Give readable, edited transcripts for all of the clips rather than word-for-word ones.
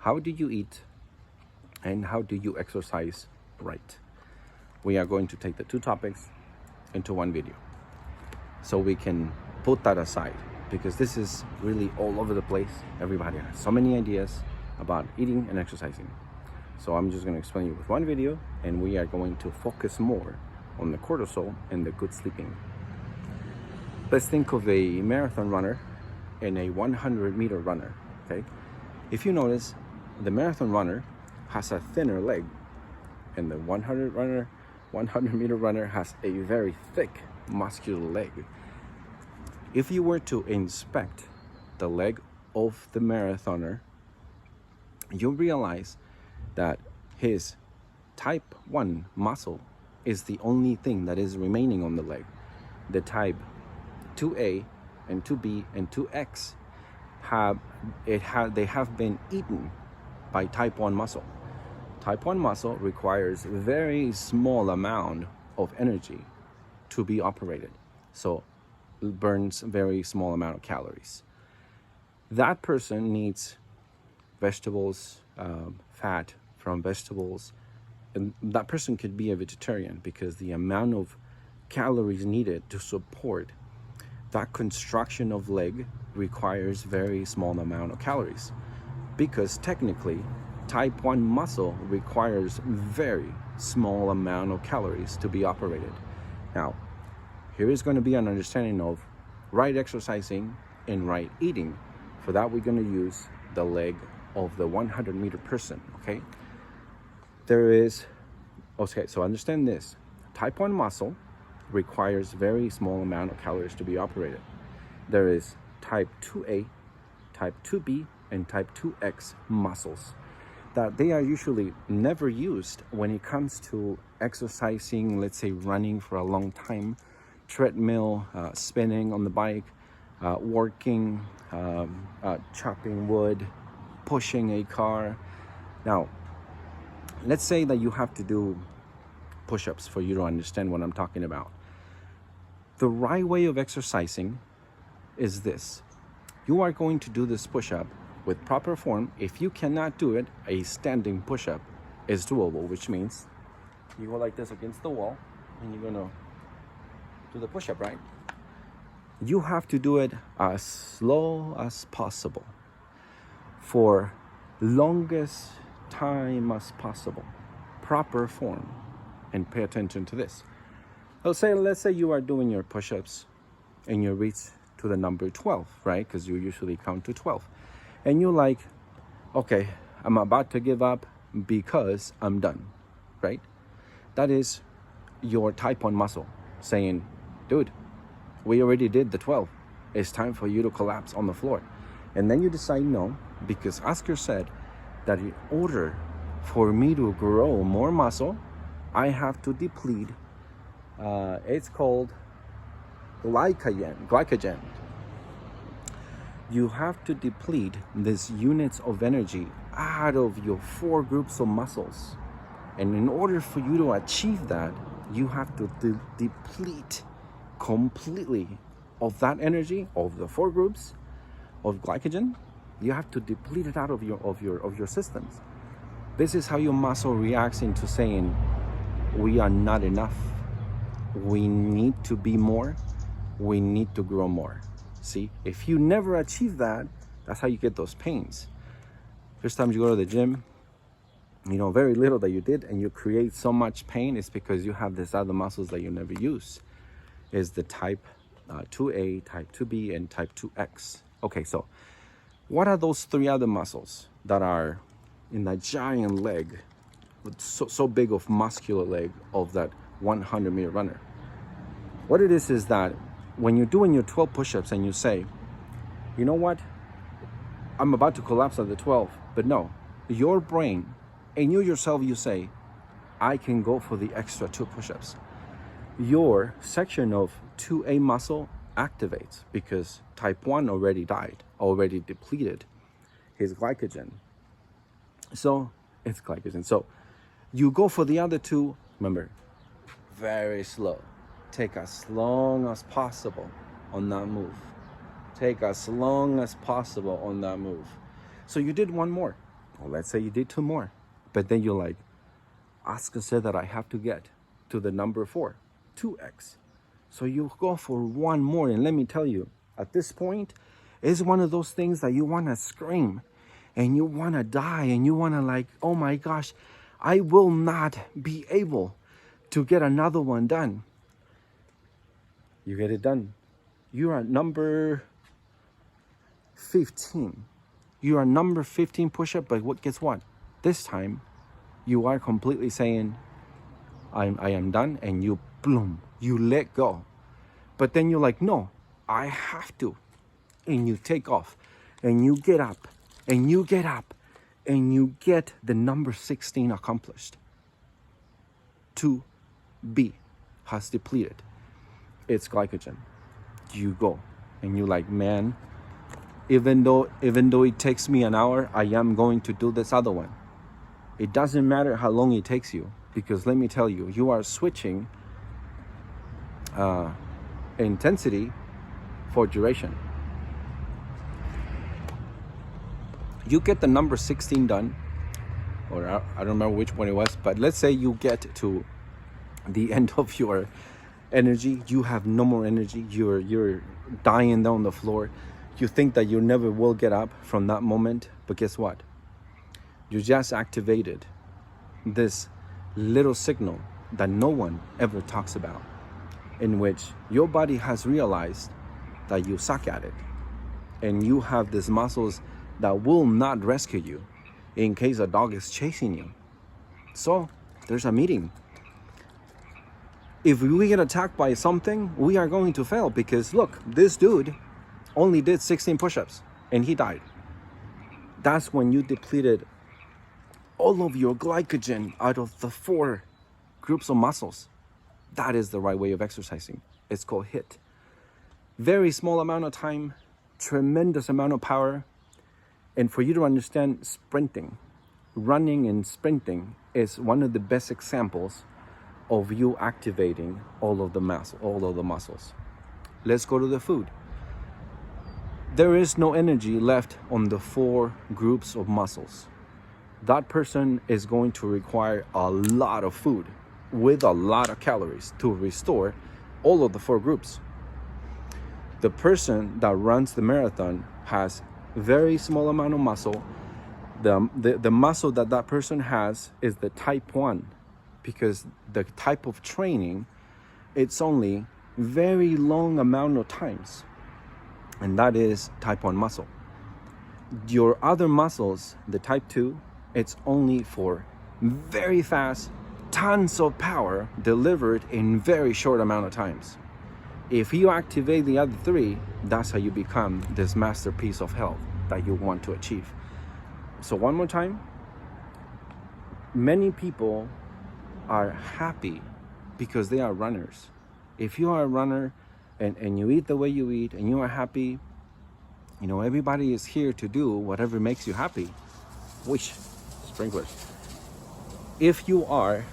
how do you eat and how do you exercise right? We are going to take the two topics into one video so we can put that aside, because this is really all over the place. Everybody has so many ideas about eating and exercising. So I'm just going to explain you with one video, and we are going to focus more on the cortisol and the good sleeping. Let's think of a marathon runner and a 100-meter runner, okay? If you notice, the marathon runner has a thinner leg, and the 100-meter runner has a very thick muscular leg. If you were to inspect the leg of the marathoner, you'll realize that his type 1 muscle is the only thing that is remaining on the leg. The type 2A and 2B and 2X they have been eaten by type 1 muscle. Type 1 muscle requires very small amount of energy to be operated, so it burns very small amount of calories. That person needs vegetables, fat from vegetables, and that person could be a vegetarian, because the amount of calories needed to support that construction of leg requires very small amount of calories, because technically type 1 muscle requires very small amount of calories to be operated. Now, here is going to be an understanding of right exercising and right eating. For that, we're going to use the leg of the 100-meter person, okay? So understand this. Type 1 muscle requires very small amount of calories to be operated. There is type 2A, type 2B, and type 2X muscles that they are usually never used when it comes to exercising, let's say running for a long time, treadmill, spinning on the bike, working, chopping wood, pushing a car. Now, let's say that you have to do push-ups for you to understand what I'm talking about. The right way of exercising is this. You are going to do this push-up with proper form. If you cannot do it, a standing push-up is doable, which means you go like this against the wall and you're gonna do the push-up, right? You have to do it as slow as possible for longest time as possible. Proper form. And pay attention to this. Let's say you are doing your push-ups and you reach to the number 12, right? Because you usually count to 12. And you're like, okay, I'm about to give up because I'm done, right? That is your type 1 muscle saying, dude, we already did the 12. It's time for you to collapse on the floor. And then you decide no, because Oscar said that in order for me to grow more muscle, I have to deplete, it's called glycogen. You have to deplete these units of energy out of your 4 groups of muscles. And in order for you to achieve that, you have to deplete completely of that energy, of the 4 groups of glycogen. You have to deplete it out of your systems. This is how your muscle reacts into saying, we are not enough. We need to be more. We need to grow more. See, if you never achieve that, that's how you get those pains. First time you go to the gym, very little that you did, and you create so much pain, is because you have these other muscles that you never use. Is the type 2A, type 2B, and type 2X. Okay, so what are those 3 other muscles that are in that giant leg, so big of muscular leg of that 100-meter runner? What it is that when you're doing your 12 push-ups and you say, you know what, I'm about to collapse at the 12, but no, your brain and you yourself, you say, I can go for the extra 2 push-ups. Your section of 2A muscle activates because type 1 already died, already depleted his glycogen. So it's glycogen. So you go for the other 2, remember, very slow. Take as long as possible on that move. Take as long as possible on that move. So you did one more. Or let's say you did 2 more, but then you're like, Oscar said that I have to get to the number 4, 2x. So you go for 1 more, and let me tell you, at this point, it's one of those things that you want to scream, and you want to die, and you want to like, oh my gosh, I will not be able to get another one done. You get it done. You're at number 15. You are number 15 push-up, but guess what? This time, you are completely saying, I am done, and you, boom, you let go. But then you're like, no, I have to. And you take off, and you get up, and you get up, and you get the number 16 accomplished. 2B has depleted its glycogen. You go, and you're like, man, even though it takes me an hour, I am going to do this other one. It doesn't matter how long it takes you, because let me tell you, you are switching intensity for duration. You get the number 16 done, or I don't remember which one it was, but let's say you get to the end of your energy. You have no more energy. You're dying down the floor. You think that you never will get up from that moment, but guess what? You just activated this little signal that no one ever talks about, in which your body has realized that you suck at it, and you have these muscles that will not rescue you in case a dog is chasing you. So there's a meeting. If we get attacked by something, we are going to fail, because look, this dude only did 16 push-ups and he died. That's when you depleted all of your glycogen out of the 4 groups of muscles. That is the right way of exercising. It's called HIIT. Very small amount of time, tremendous amount of power. And for you to understand, sprinting, running and sprinting is one of the best examples of you activating all of the muscles. Let's go to the food. There is no energy left on the 4 groups of muscles. That person is going to require a lot of food with a lot of calories to restore all of the 4 groups. The person that runs the marathon has very small amount of muscle. The muscle that person has is the type 1, because the type of training, it's only very long amount of times, and that is type 1 muscle. Your other muscles, the type 2, it's only for very fast, tons of power delivered in very short amount of times. If you activate the other 3, that's how you become this masterpiece of health that you want to achieve. So one more time, many people are happy because they are runners. If you are a runner and you eat the way you eat and you are happy, you know, everybody is here to do whatever makes you happy. Wish, sprinklers. If you are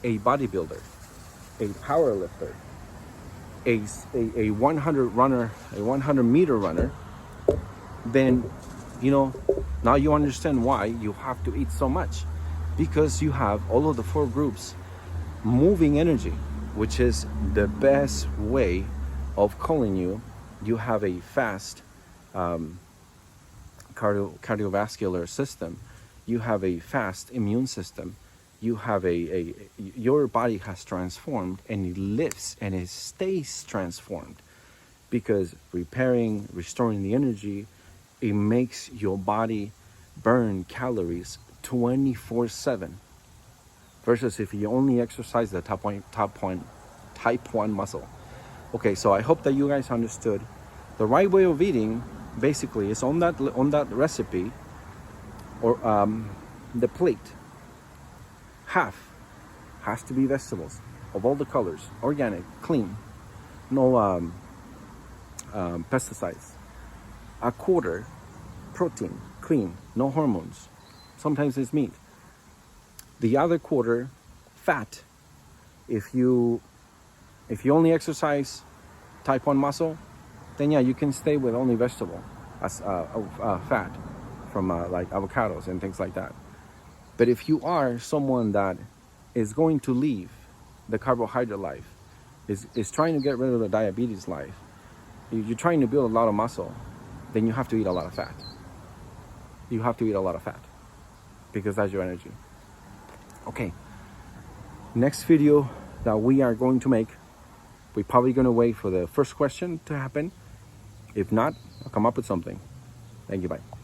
a bodybuilder, a power lifter, a 100 runner, a 100 meter runner, then, you know, now you understand why you have to eat so much, because you have all of the 4 groups moving energy, which is the best way of calling you have a fast cardiovascular system, you have a fast immune system, you have your body has transformed, and it lives and it stays transformed, because restoring the energy, it makes your body burn calories 24/7, versus if you only exercise the type 1 muscle. Okay, so I hope that you guys understood. The right way of eating basically is on that recipe, or the plate. Half has to be vegetables of all the colors, organic, clean, no pesticides. A quarter protein, clean, no hormones. Sometimes it's meat. The other quarter fat. If you only exercise type 1 muscle, then yeah, you can stay with only vegetable as fat. from like avocados and things like that. But if you are someone that is going to leave the carbohydrate life, is trying to get rid of the diabetes life, you're trying to build a lot of muscle, then you have to eat a lot of fat. You have to eat a lot of fat because that's your energy. Okay, next video that we are going to make, we're probably going to wait for the first question to happen. If not, I'll come up with something. Thank you, bye.